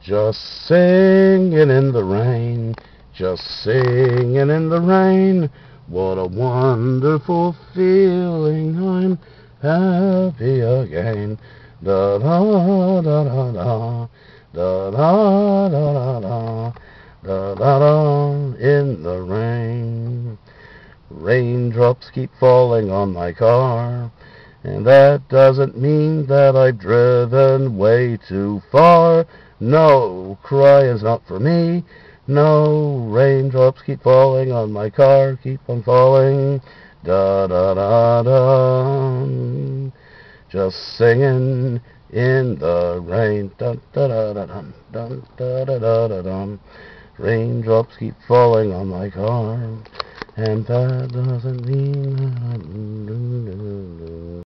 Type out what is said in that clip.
Just singing in the rain, just singing in the rain. What a wonderful feeling, I'm happy again. Da da da da da, da da da da da, da da da, in the rain. Raindrops keep falling on my car, and that doesn't mean that I've driven way too far. No, crying's not for me. No, raindrops keep falling on my car, keep on falling. Da da da da. Just singing in the rain. Dun da da da dun, dun da da da da dun. Raindrops keep falling on my car, and that doesn't mean